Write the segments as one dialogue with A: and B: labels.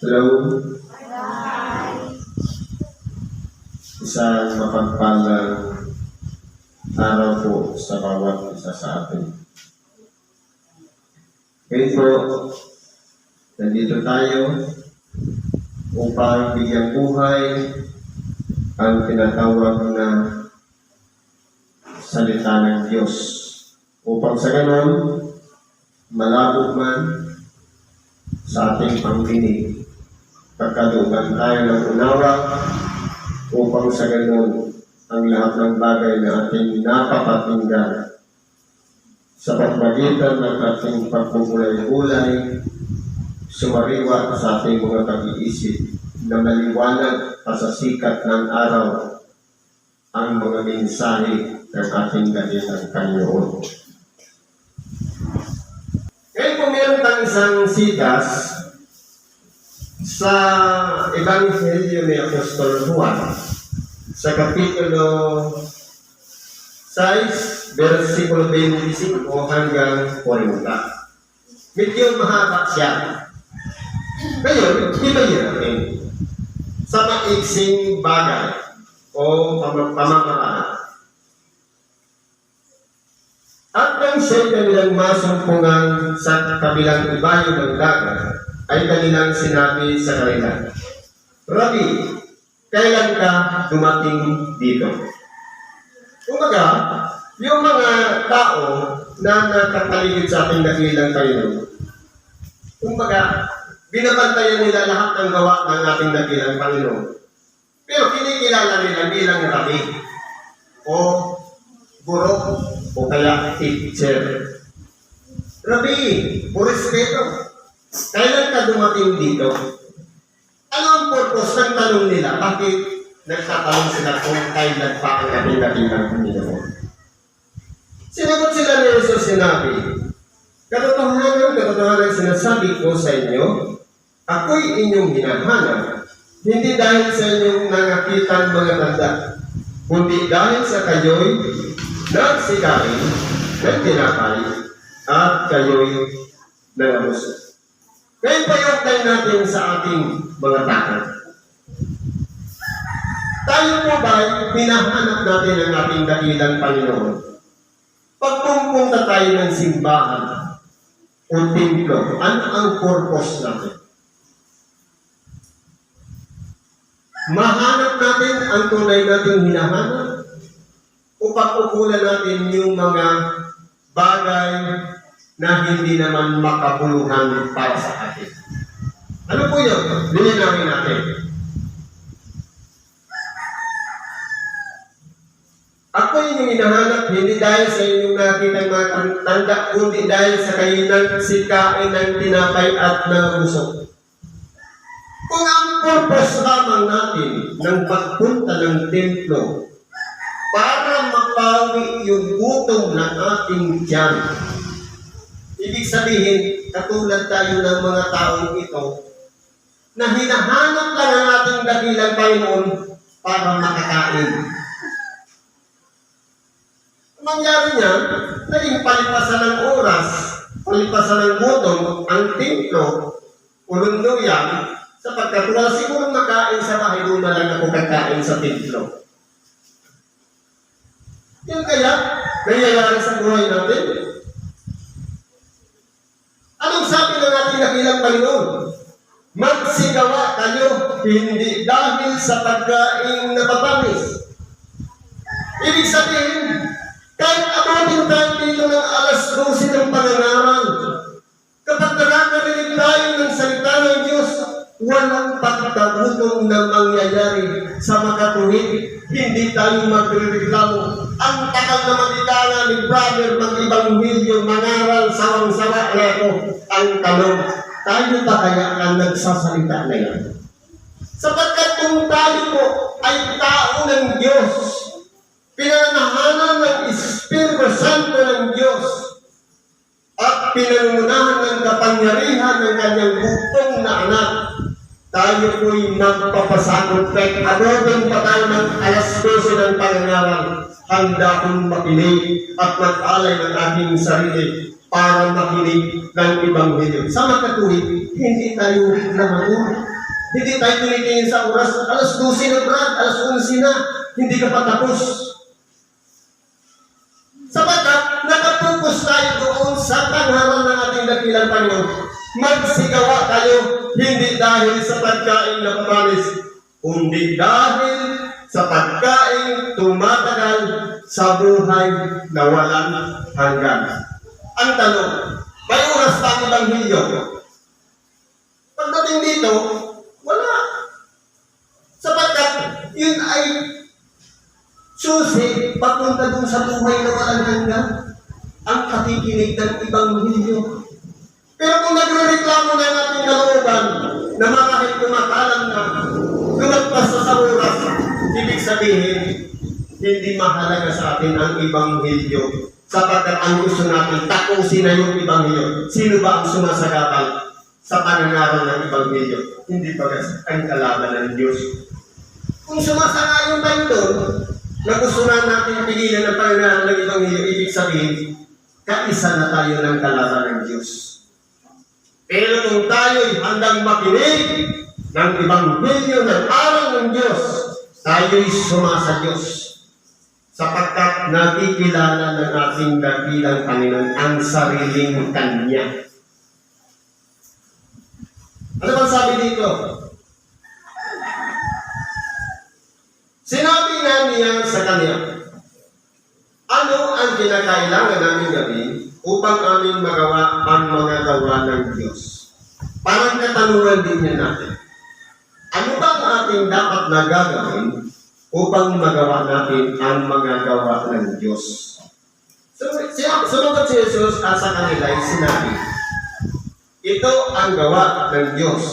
A: Hello. Isang mapagpalang araw po sa bawat isa sa atin. Ngayon po, nandito tayo upang bigyang buhay ang tinatawag na salita ng Diyos. Upang sa ganon, malabog man sa ating pangdinig, pagkalugan tayo ng unawa upang sa ganon ang lahat ng bagay na ating napapakinggan sa pagmagitan ng ating pagpupulay-bulay, sumariwa sa ating mga pag-iisip na maliwanag pa sa sikat ng araw ang mga mensahe ng ating dakilang Panginoon. Ngayon po meron tayong isang sitas sa Ebanghelyo ni Apostol Juan sa Kapitulo 6, versikulo 25 hanggang 40. Medyo mahaba siya. Ngayon, himayin sa maiksing bagay o pamamaraan. At nang siya'y kanilang masumpungan sa kabilang ibayo ng dagat, ay kanilang sinabi sa kanila, Rabi, kailan ka dumating dito? Kumbaga, yung mga tao na nakapaligid sa ating dakilang Panginoon, kumbaga, binabantayan nila lahat ng gawa ng ating dakilang Panginoon. Pero kinikilala nila bilang Rabi o guro o kaya teacher. Rabi, o respeto, kailan ka dumating dito? Ano ang purpose ng tanong nila? Bakit nagtatanong sila kung kailan pa ang ating dakilang Panginoon? Sinagot sila ni Jesus, sinabi, Katotohanan sinasabi ko sa inyo, ako'y inyong hinahanap, hindi dahil sa inyong nangakitan mga tanda, kundi dahil sa kayo'y nagsikain, nagtinapay, at kayo'y nangamusok. Ngayon payokay natin sa ating mga takot. Tayo po ba hinahanap natin ang ating dakilang Panginoon? Pag pumunta tayo ng simbahan o templo, ano ang purpose natin? Mahanap natin ang tunay nating hinahanap o pagkukulan natin yung mga bagay na hindi naman makabuluhan para sa atin. Ano po yun? Lilinawin natin. Ako yung hinahanap, hindi dahil sa inyong nakita mga tanda, kundi dahil sa kayo nagsikain ng tinapay at nangusok. Kung ang purpose lamang natin ng pagpunta ng templo para mapawi yung gutom ng ating tiyan, ibig sabihin, katulad tayo ng mga taong ito, na hinahanap lang ang ating dakilang Panginoon para makakain. Ang mangyari niya, naging palipasan ng oras, palipasan ng gutom, ang templo, ulunduyan, sapagkat wala siguro makain sa bahay, doon na lang ako kakain sa templo. Yung kaya, nangyayari sa buhay natin. Anong sabi ng ating dakilang Panginoon? Magsigawa kayo, hindi dahil sa pagkain na matamis. Ibig sabihin, kahit abutin tayo dito ng alas 12 ng pangangaral, kapag nakakarinig tayo ng salita ng Diyos, walang pagkagutom na mangyayari sa makatuwid. Hindi tayo magrereklamo. Ang tagal na matikala ni brother mag-ibanghilyo, mangaral, sawang-sawa na ako. Ang tanong, tayo ba kaya ang nagsasalita na yan? Sapagkat kung tayo po ay tao ng Diyos, pinanahanan ng Espiritu Santo ng Diyos, at pinangunahan ng kapangyarihan ng kanyang bugtong na anak, tayo po'y magpapasakot kahit abutin pa tayo ng alas 12 ng pangangaral, handa kong makinig at mag-alay ng aking sarili para makinig ng Ebanghelyo. Sa makatuwid, hindi tayo namatulog. Hindi tayo tumitingin sa oras. Alas 12 na, Brad. Alas 11 na. Hindi ka pa tapos. Sapagkat nakapokus tayo doon sa tangharan ng ating dakilang Panginoon. Magsigawa tayo, hindi dahil sa pagkain na pumanis, kundi dahil sa pagkain tumatagal sa buhay na walang hanggan. Ang tanong, may oras pa ang Ebanghelyo? Pagdating dito, wala. Sapagkat yun ay susi papunta dun sa buhay na walang hanggan, ang pakikinig ng Ebanghelyo. Pero kung nagre-reklamo na natin kalooban na makahit kumakalan na lumagpas sa oras, ibig sabihin, hindi mahalaga sa atin ang Ebanghelyo. Sapagkat ang gusto natin, tapusin na yung Ebanghelyo. Sino ba ang sumasagabal sa panangaral ng Ebanghelyo? Hindi ba ang kalaban ng Diyos? Kung sumasangayon tayo doon, na gusto na natin pigilan ng panangaral ng Ebanghelyo, ibig sabihin, kaisa na tayo ng kalaban ng Diyos. Pero kung tayo'y handang makinig ng Ebanghelyo ng aral ng Diyos, tayo'y sumasa Diyos. Sapagkat nakikilala ng ating dakilang Panginoon ang sariling Kanya. Ano bang sabi dito? Sinabi nga niya sa Kanya, ano ang kinakailangan namin gawin upang aming magawa ang mga gawa ng Diyos? Parang katanungan din niya natin. Ano ba ang ating dapat na gagawin upang magawa natin ang mga gawa ng Diyos? Sumagot si Jesus sa kanila ay sinabi, ito ang gawa ng Diyos,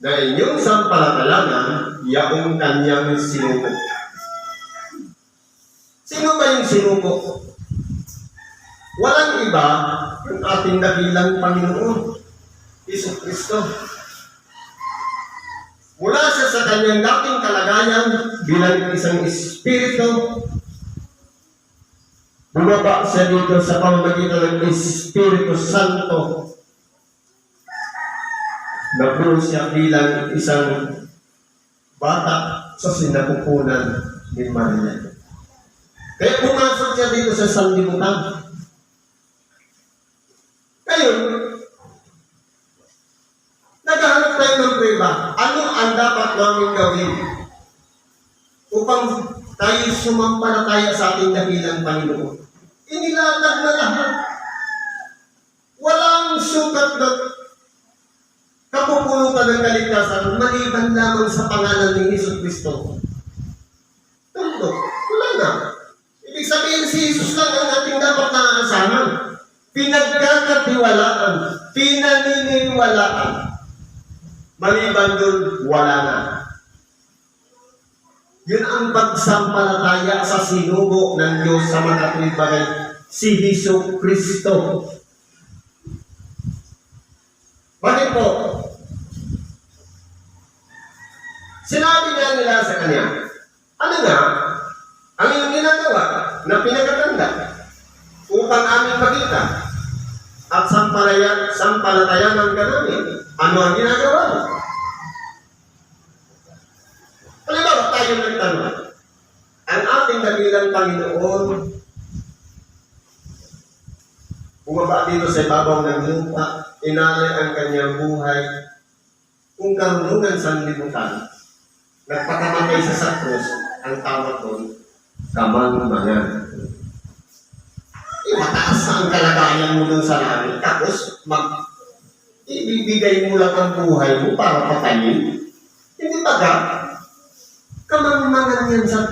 A: na inyong sampalatayanan, yaong Kanyang sinuko. Sino ba yung sinuko? Walang iba ang ating dakilang Panginoon, Hesus Kristo. Mula sa kanyang dating kalagayan bilang isang espiritu, bumaba siya dito sa pamamagitan ng Espiritu Santo. Nabuo siya bilang isang bata sa sinapupunan ni Maria. Kaya pumasok siya dito sa sanlibutan. Ngayon, naghahanap tayo ng prueba. Ano ang dapat namin gawin upang tayo sumampalataya sa ating dakilang Panginoon? Inilatag na lahat. Walang sukat na kapupulutan ng kaligtasan maliban lamang sa pangalan ni Hesus Kristo. Tundo, wala na. Ibig sabihin si Jesus lang ang ating dapat naaasahan. Pinagkakatiwalaan, pinaniniwalaan. Maliban doon, wala na. Yun ang pagsampalataya sa sinugo ng Diyos sa mga bagay, si Hesus Kristo. Bakit po? Sinabi nga nila sa Kanya, ano nga, ang iyong ginagawa na pinagkatanda upang aming makita at sampalatayanan ka namin. Ano ang ginagawa mo? Halimbawa, tayo nagtanong, ang ating dakilang Panginoon bumaba dito sa ibabaw ng lupa, inalay ang kanyang buhay, kung karunungan sa libutan, nagpakamatay sa krus, ang tawag doon, kamangmangan. Mataas ang kalagayan mo doon sa langit, tapos ibibigay mo lang ang buhay mo para patayin. Hindi ba ka? Kamangmangan yan sa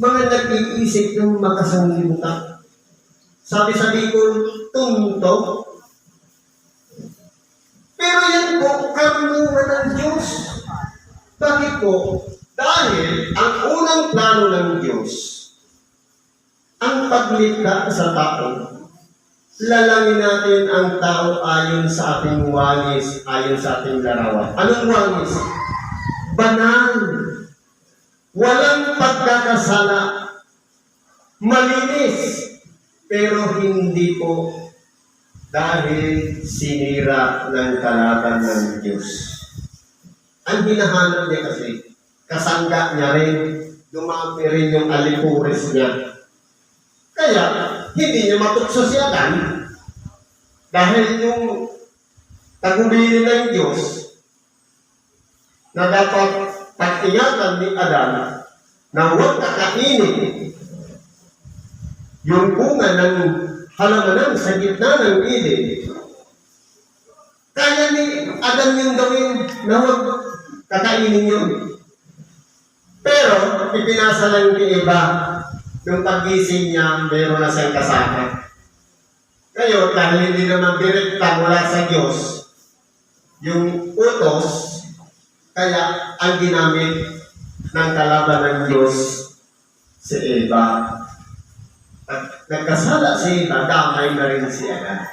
A: mga nag-iisip ng makasanglibutan. Sabi-sabi ko, tunto. Pero yan po, karunungan ng Diyos. Bakit po? Dahil ang unang plano ng Diyos, ang paglikha sa tao. Lalangin natin ang tao ayon sa ating walis, ayon sa ating larawan. Anong walis? Banal. Walang pagkakasala. Malinis. Pero hindi po Dahil sinira ng kalaban ng Diyos. Ang hinahanap niya kasi, kasangga niya rin, dumami rin yung alipuris niya. Kaya, hindi niya matukso si Adan. Dahil yung tagubilin ng Diyos na dapat pag-ingatan ni Adan na huwag kakainin yung bunga ng halamanan sa gitna ng Eden. Kaya ni Adan yung gawin na huwag kakainin yun. Pero, ipinasa lang ni iba, nung pag-gising niya, meron na siyang kasama. Ngayon, dahil hindi naman direkta mula sa Diyos, yung utos, kaya ang ginamit ng kalaban ng Diyos si Eva. At nagkasala si Eva, damay na rin si Adan.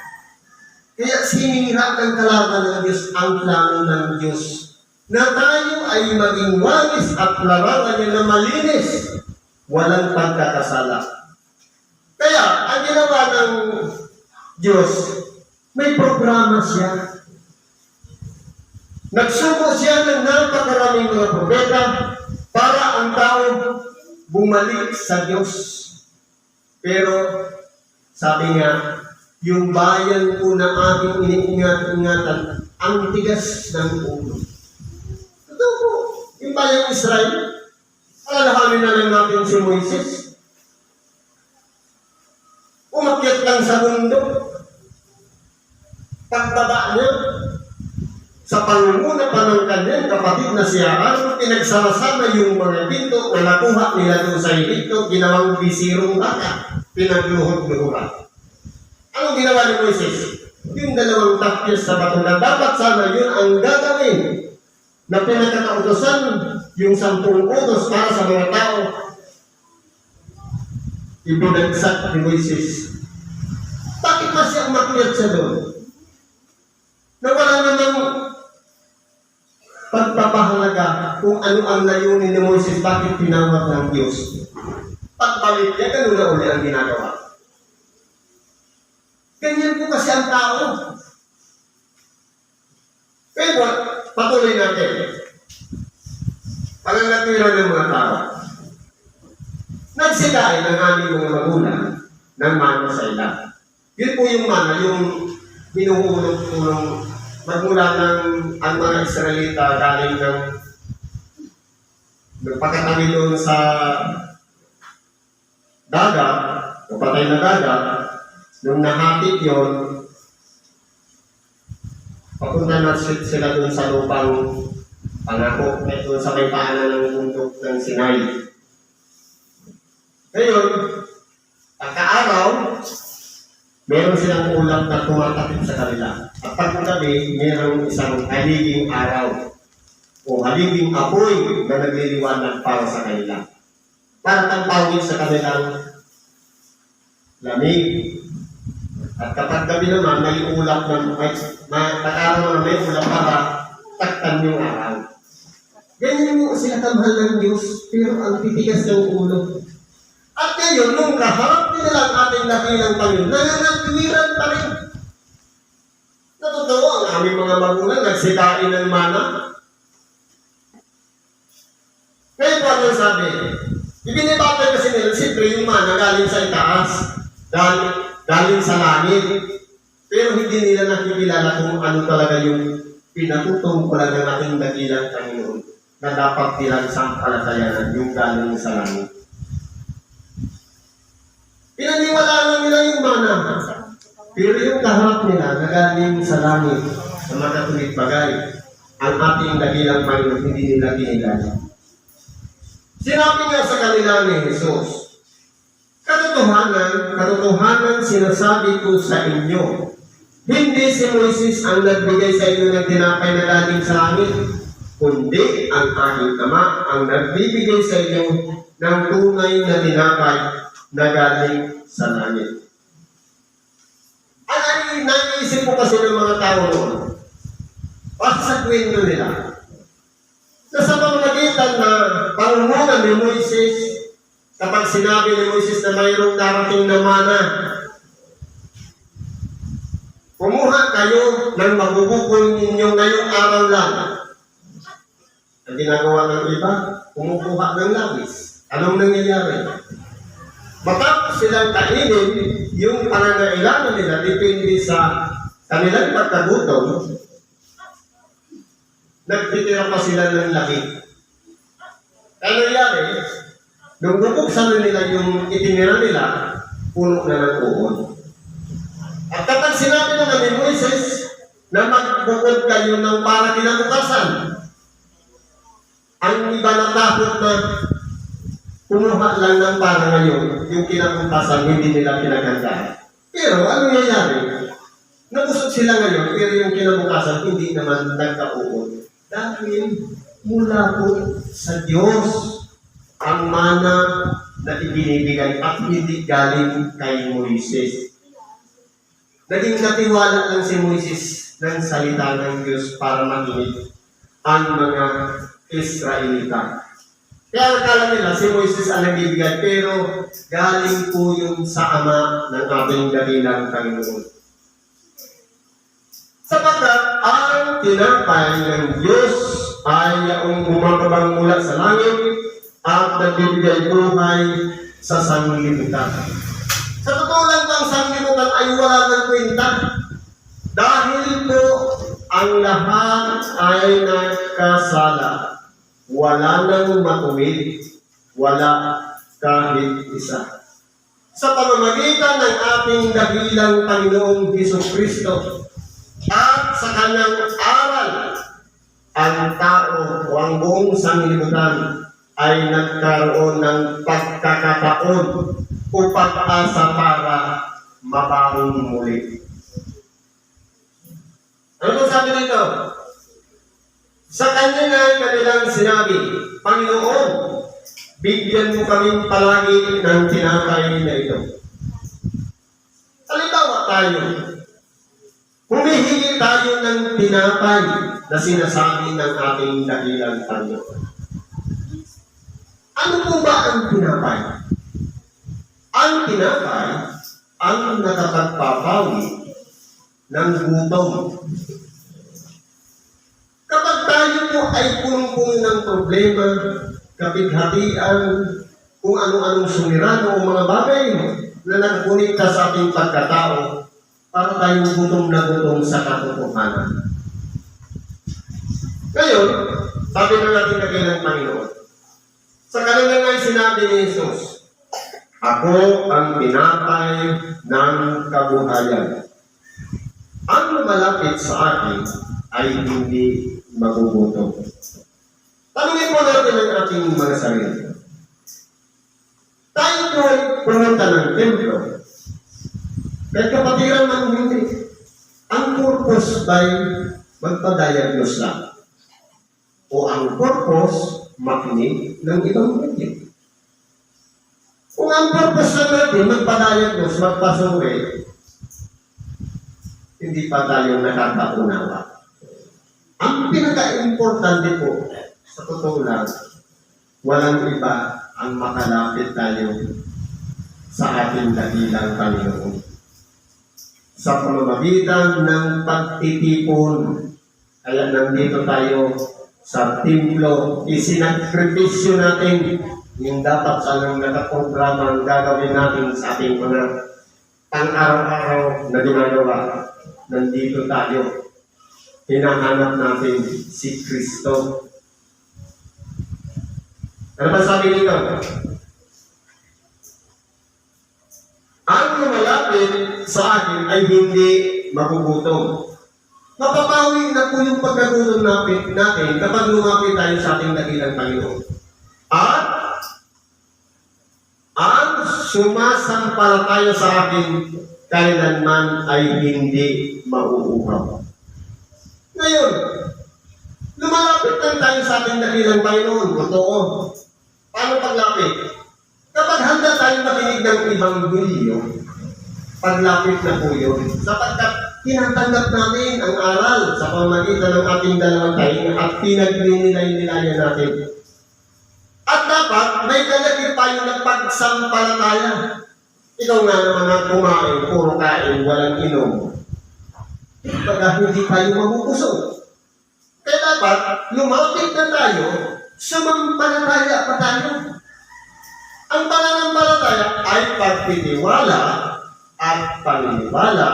A: Kaya sinira ng kalaban ng Diyos ang plano ng Diyos na tayo ay maging walis at larangan niya na malinis, walang pagkakasala. Kaya, ang ginawa ng Diyos, may programa siya. Nagsuko siya ng napakaraming mga propeta para ang tao bumalik sa Diyos. Pero, sabi nga, yung bayan ko na ating iniingat-ingatan, ang tigas ng ulo. Totoo po, yung bayang Israel, alalahanin na lang natin si Moises. Umakyat lang sa mundo. Pagbaba niya, sa pangunguna pa ng kanyang kapatid na si Aaron, pinagsama-sama yung mga pinto na nakuha nila doon sa Egipto, ginawang bisirong baka, pinagluhod-luhuran. Anong ginawa ni Moises? Yung dalawang tapyas sa bato na dapat sana yun ang gagawin na pinagkakautosan yung 10 utos para sa mga tao. Ibinagsak ni Moises. Bakit pa siya umakyat sa doon? Na wala namang pagpapahalaga kung ano ang layunin ni Moises, bakit tinawag ng Diyos. Pagbalik niya, ganun na uli ang ginagawa. Ganyan po kasi ang tao. Kaya patuloy natin. Pangangatwiran ng mga tao. Nagsikain ng aming mga magulang ng mana sa ilan. Yun po yung mana, yung hinuhulog-hulog magmula ng ang mga Israelita galing ng pagkatabi doon sa dagat, o patay na dagat, nung nahati yun, papunta na sila doon sa lupang pangako, doon sa may paanan ng bundok ng Sinai. Ngayon, pagka-araw, meron silang ulap na tumatakip sa kanila. At pagkagabi, meron isang halibing araw o halibing apoy na nagliliwanag para sa kanila. Para tampawin sa kanilang lamig. At kapag gabi naman, may ulap na pag-araw na may ulap para taktan yung araw. Ganyan mo sila kamahal ng Diyos, pero ang titigas ng ulo. At ngayon, nung kaharap nila ang ating dakilang Panginoon, nangangatwiran pa rin. Na totoo, ang aming mga magulang nagsikain ng mana. Kaya po ang sabi, ibinibatan kasi nila, siyempre yung mana galing sa itaas, galing sa langit. Pero hindi nila nakikilala kung ano talaga yung pinatutungkulan ng ating dakilang Panginoon na dapat nilang sampalatayanan yung galing sa langit. Pinaniwalaan nila yung mana. Pero yung kaharap nila na galing sa langit, sa magkatulit bagay, ang ating dakilang Panginoon hindi nila kinilala. Sinabi nga sa kanila ni Jesus, katotohanan sinasabi ko sa inyo, hindi si Moises ang nagbigay sa inyo ng tinapay na galing sa langit, kundi ang aking Ama ang nagbibigay sa inyo ng tunay na tinapay na galing sa langit. Ang naiisip ko kasi ng mga tao noon, basta sa kwento nila, na sa pamamagitan na pangunguna ni Moises, kapag sinabi ni Moises na mayroong darating na mana, Kumuha kayo ng mabubukol ninyo ngayong araw lang. Ang ginagawa ng iba, kumukuha ng labis. Anong nangyayari? Matapos silang kainin, yung pangangailangan nila depende sa kanilang pagkagutom, nagtitira pa sila ng labi. Ano nangyari? Nung bubuksan na nila yung itinira nila, puno na ng uod. At kapag sinabi naman ni Moises na magbukod kayo ng para kinabukasan, ang iba natakot na kumuha lang ng para ngayon, yung kinabukasan hindi nila pinaghandaan. Pero ano nangyayari? Nabusog sila ngayon, pero yung kinabukasan hindi naman nagkauod. Dahil mula po sa Diyos ang mana na ibinibigay at hindi galing kay Moises. Naging katiwala lang si Moises ng salita ng Diyos para makinig ang mga Israelita. Kaya akala nila si Moises ang nagbibigay, pero galing po yun sa Ama ng ating dakilang Panginoon. Sapagkat ang tinapay ng Diyos ay yaong bumababang mula sa langit at nagbibigay buhay sa sanglibutan. Sa totoo lang po, ang sanglibutan ay wala ng kwenta. Dahil po ang lahat ay nagkasala. Wala nang matuwid. Wala kahit isa. Sa pamamagitan ng ating dakilang Panginoong Hesukristo at sa kanyang aral, ang tao o ang buong sanglibutan ay nagkaroon ng pagkakataon o pag-asa para mabangon muli. Ano po sabi dito? Sa kanya na kanilang sinabi, Panginoon, bigyan mo kaming palagi ng tinapay na ito. Halimbawa tayo, humihingi tayo ng tinapay na sinasabi ng ating dakilang Panginoon. Ano po ba ang tinapay? Ang tinapay ang nakapagpapawi ng gutom. Kapag tayo po ay punong-puno ng problema, kapighatian, kung ano-anong sumirano o mga bagay na nagkunikta sa ating pagkatao, para tayong gutom na gutom sa katotohanan. Ngayon, sabi na natin dakilang Panginoon, sa kanila ay sinabi ni Jesus, ako ang tinapay ng kabuhayan. Ang lumalapit sa akin ay hindi magugutom. Tanungin po natin ang ating mga sarili. Tayo po ay pumunta ng templo. Kahit kapatiran man hindi, ang purpose by magpa-diagnose lang. O ang purpose, makinig ng ibang medyo. Kung ang purpose na natin, magpa-diagnose, magpasuri, hindi pa tayo nakakaunawa. Ang pinaka-importante po, sa totoo lang, walang iba ang makalapit tayo sa ating dakilang Panginoon. Sa pamamagitan ng pagtitipon, kaya nandito tayo sa templo, isinakripisyo natin yung dapat sa nakaprograma ang gagawin natin sa ating mga pang-araw-araw na ginagawa. Nandito tayo. Hinahanap natin si Kristo. Ano ba sabi nito? Ang lumalapit sa akin ay hindi magugutom. Mapapawi na po yung pagkagutom natin kapag lumapit tayo sa ating dakilang Panginoon. At ang sumasampalataya sa akin kailanman ay hindi mauuhaw. Ngayon, lumalapit lang tayo sa ating dakilang Panginoon. Totoo. Paano paglapit? Kapag handa tayong makinig ng Ebanghelyo, paglapit na po yun. Sapagkat tinatanggap natin ang aral sa pamamagitan ng ating dalawang tainga at pinagninilay-nilayan natin. At dapat may kalagit tayo ng pagsampalataya. Ikaw nga naman ang kumain, puro kain, walang inom. Baga hindi tayo mabubusog. Kaya dapat, lumapit na tayo, sumampalataya pa tayo. Ang pananampalataya ay pagtitiwala at paniniwala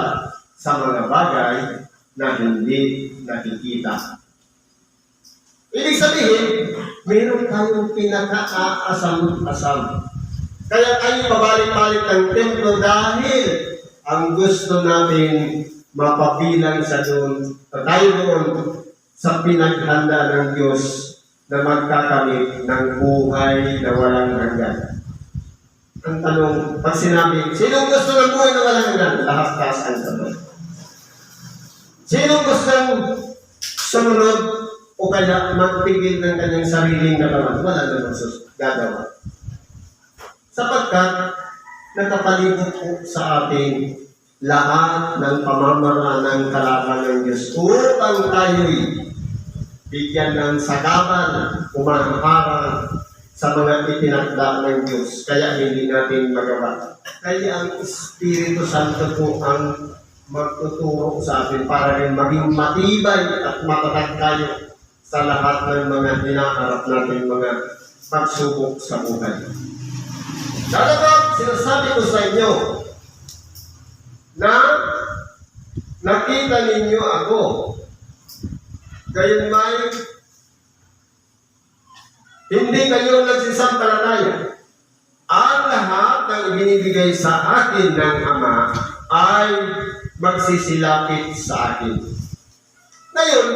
A: sa mga bagay na hindi nakikita. Ibig sabihin, meron tayong pinaka-aasam-asam. Kaya tayo pabalik-balik ng templo dahil ang gusto natin mapabilang sa doon, tayo doon sa pinaghanda ng Diyos na magkakamit ng buhay na walang hanggan. Ang tanong, pag sinabi, sinong gusto ng buhay na walang hanggan? Lahat taas ang tanong. Sinong gustong sumunod o kaya magpigil ng kanyang sariling katawan? Wala naman gagawa. Sapagkat nakapalibot po sa atin lahat ng pamamaraan ng kalaban ng Diyos upang tayo'y bigyan ng sagapan, umaharang sa mga itinakda ng Diyos. Kaya hindi natin magawa. Kaya ang Espiritu Santo po ang magtuturo sa atin para rin maging matibay at matatag tayo sa lahat ng mga hinaharap natin mga pagsubok sa buhay. Dalagat, sinasabi ko sa inyo na nakita ninyo ako. Gayon may hindi kayo nagsisampalataya. Ang lahat ng ibinibigay sa akin ng Ama ay magsisilapit sa akin. Ngayon,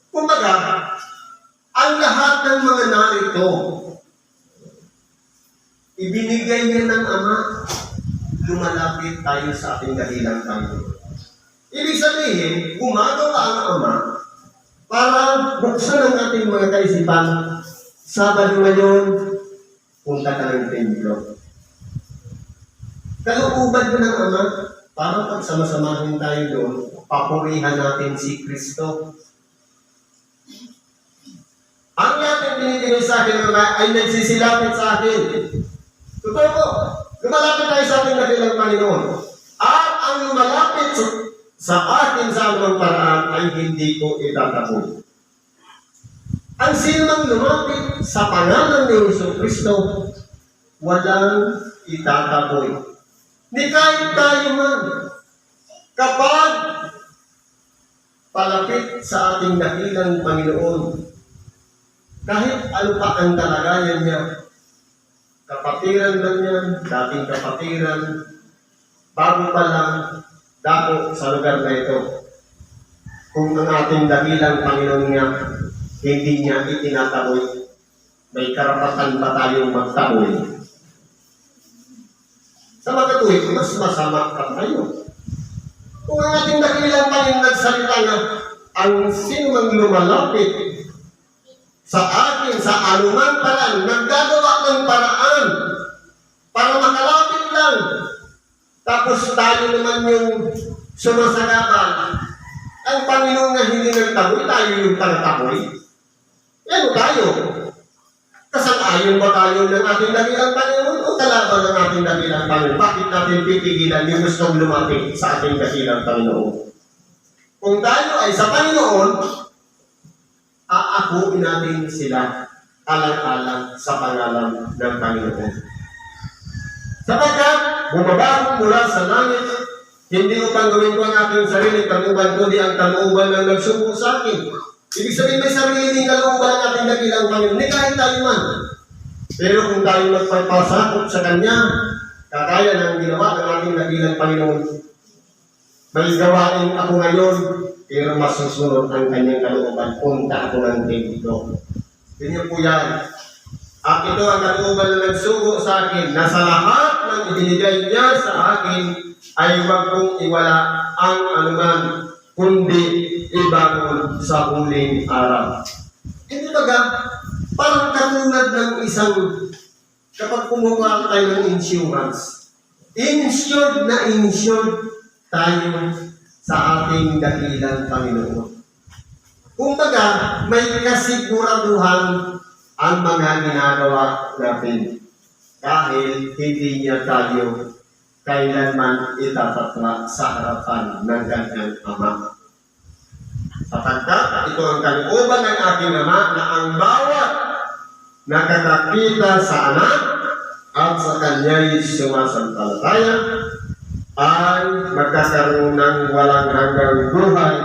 A: kumbaga, ang lahat ng mga narito, ibinigay niya ng Ama, lumalapit tayo sa ating dahilang Panginoon. Ibig sabihin, gumagawa ang Ama para buksan ang ating mga kaisipan. Sabado ngayon, punta ka ng templo. Kalooban mo ng Ama, para pagsamasamahin tayo doon, papurihan natin si Kristo. Ang yating binibigay sa akin ay nagsisilapit sa akin. Totoo po, lumalapit tayo sa ating dakilang Panginoon. At ang lumalapit sa akin sa anumang paraan ay hindi ko itataboy. Ang sinumang lumapit sa pangalan ni Jesucristo, walang itataboy. Ni kahit tayo man, kapag palapit sa ating dakilang Panginoon, kahit ano pa ang kalagayan niya, kapatiran lang yan, dating kapatiran, bago pa lang, dako sa lugar na ito. Kung ang ating dakilang Panginoon nga, hindi niya itinataboy, may karapatan ba tayong magtaboy? Sa magkatuwid, mas masama ka tayo. Kung ang ating dakilang Panginoon nagsalita na, ang sinumang lumalapit sa akin, sa anumang paraan, naggagawa ng paraan para makalapit lang. Tapos tayo naman yung sumasagapan. Ang Panginoon nga hindi nagtaboy, tayo yung pangtaboy. Yan tayo. Kasang-ayon ba tayo ng ating dakilang Panginoon o kalaban ng ating dakilang Panginoon? Bakit natin pipigilan yung gustong lumapit sa ating dakilang Panginoon? Kung tayo ay sa Panginoon, aakuin natin sila alang-alang sa pangalan ng Panginoon. Sapagkat bumaba mula sa langit, hindi upang gawin ko ang aking sarili kalooban, kundi ang kalooban na nagsubo sa akin. Ibig sabihin may sariling kalooban ang ating dakilang Panginoon, ni kahit tayo man. Pero kung tayo magpapasakot sa Kanya, kakaya ng ginawa ng ating dakilang Panginoon, may gawain ako ngayon, pero masusunod ang Kanyang kalooban, punta ako ng templo. Ganyan po yan. At ito ang kalooban na nagsugo sa akin, na sa lahat ng ibinigay niya sa akin, ay huwag kong iwala ang anuman, kundi ibangon sa huling araw. Hindi baga, parang katulad ng isang, kapag kumuha tayo ng insurance, insured na insured tayo sa ating dakilang Panginoon. Kumbaga, may kasiguraduhan ang mga ginagawa natin dahil hindi niya tayo kailanman itatapla sa harapan ng kanyang Ama. Sapagkat ito ang kalooban ng aking Ama na ang bawat nakakakita sa anak at sa kanya'y sumasampalataya ay magkakaroon ng walang hanggang buhay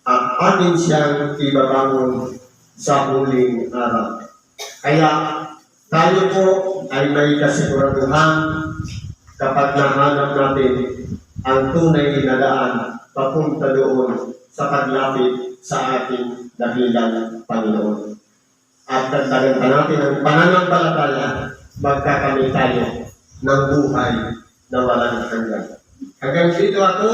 A: at atin siyang ibabangon sa huling araw. Kaya tayo po ay may kasiguraduhan kapag nahanap natin ang tunay na daan papunta doon sa paglapit sa ating dakilang Panginoon. At dagdagan pa natin ang pananampalataya, magkakamit tayo ng buhay na walang hanggan. Hanggang dito ako,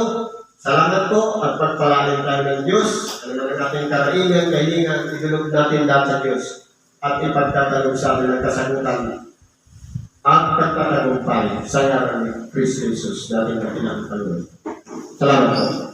A: salamat po at pagpalain tayo ng Diyos. Ano naman ating karaingan, kahilingan, idulog natin dahil sa Diyos at ipagtatalog sa atin ang kasagutan at pagtatagumpay sa ngalan ni Kristo Jesus, dating dakilang Panginoon. Salamat po.